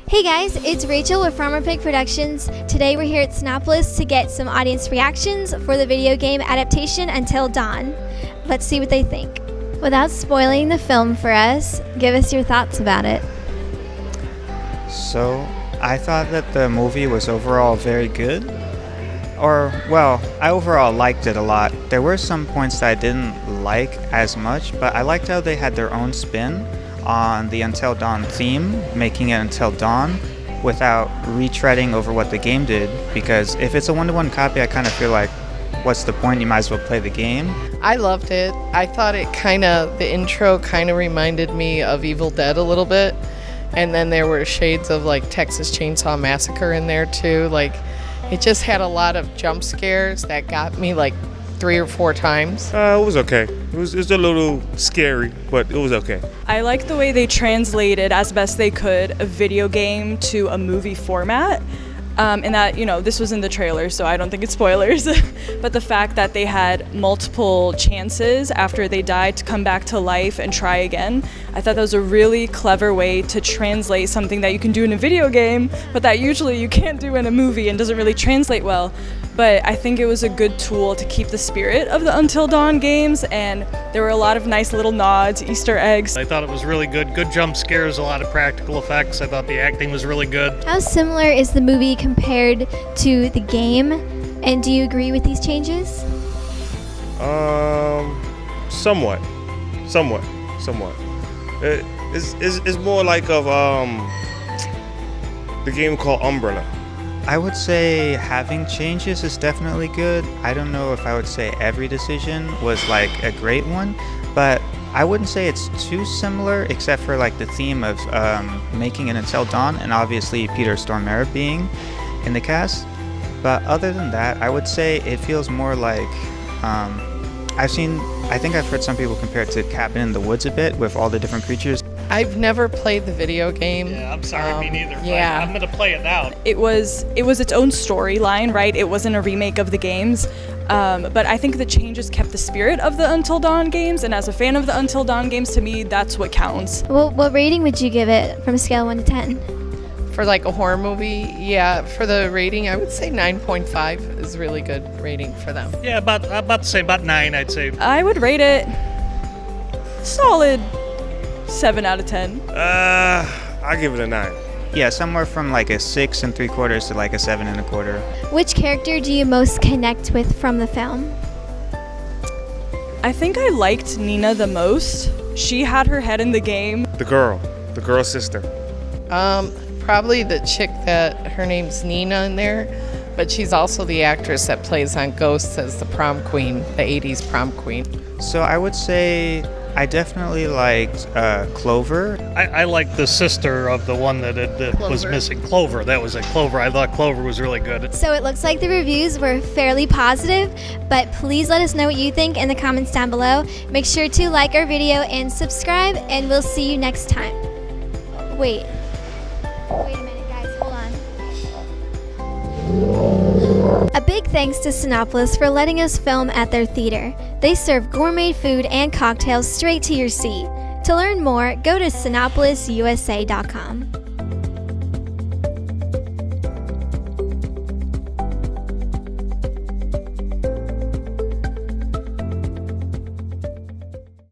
Hey guys, it's Rachel with Farmer Pig Productions. Today we're here at Sinopolis to get some audience reactions for the video game adaptation Until Dawn. Let's see what they think. Without spoiling the film for us, give us your thoughts about it. So, I thought that the movie was overall very good. I overall liked it a lot. There were some points that I didn't like as much, but I liked how they had their own spin on the Until Dawn theme, making it Until Dawn without retreading over what the game did, because if it's a one-to-one copy, I kind of feel like, what's the point? You might as well play the game. I loved it. I thought the intro kind of reminded me of Evil Dead a little bit, and then there were shades of like Texas Chainsaw Massacre in there too. Like, it just had a lot of jump scares that got me like 3 or 4 times. It was okay. It was a little scary, but it was okay. I like the way they translated as best they could a video game to a movie format. And that, this was in the trailer, so I don't think it's spoilers. But the fact that they had multiple chances after they died to come back to life and try again, I thought that was a really clever way to translate something that you can do in a video game, but that usually you can't do in a movie and doesn't really translate well. But I think it was a good tool to keep the spirit of the Until Dawn games, and there were a lot of nice little nods, Easter eggs. I thought it was really good. Good jump scares, a lot of practical effects. I thought the acting was really good. How similar is the movie compared to the game, and do you agree with these changes? Somewhat. It's more like of the game called Umbrella. I would say having changes is definitely good. I don't know if I would say every decision was like a great one, but I wouldn't say it's too similar, except for like the theme of making it Until Dawn, and obviously Peter Stormare being in the cast. But other than that, I would say it feels more like I think I've heard some people compare it to Cabin in the Woods a bit, with all the different creatures. I've never played the video game. Yeah, I'm sorry, me neither. Yeah. I'm gonna play it now. It was its own storyline, right? It wasn't a remake of the games. But I think the changes kept the spirit of the Until Dawn games, and as a fan of the Until Dawn games, to me, that's what counts. Well, what rating would you give it from a scale of 1 to 10? For like a horror movie, yeah, for the rating, I would say 9.5 is a really good rating for them. Yeah, about to say about 9, I'd say. I would rate it solid 7 out of 10. I give it a 9. Yeah, somewhere from like a 6 3/4 to like a 7 1/4. Which character do you most connect with from the film? I think I liked Nina the most. She had her head in the game. The girl sister. Probably the chick that her name's Nina in there, but she's also the actress that plays on Ghosts as the prom queen, the 80s prom queen. So I would say I definitely liked Clover. I liked the sister of the one that was missing. Clover, that was it. Clover. I thought Clover was really good. So it looks like the reviews were fairly positive, but please let us know what you think in the comments down below. Make sure to like our video and subscribe, and we'll see you next time. Wait a minute, guys, hold on. A big thanks to Sinopolis for letting us film at their theater. They serve gourmet food and cocktails straight to your seat. To learn more, go to sinopolisusa.com.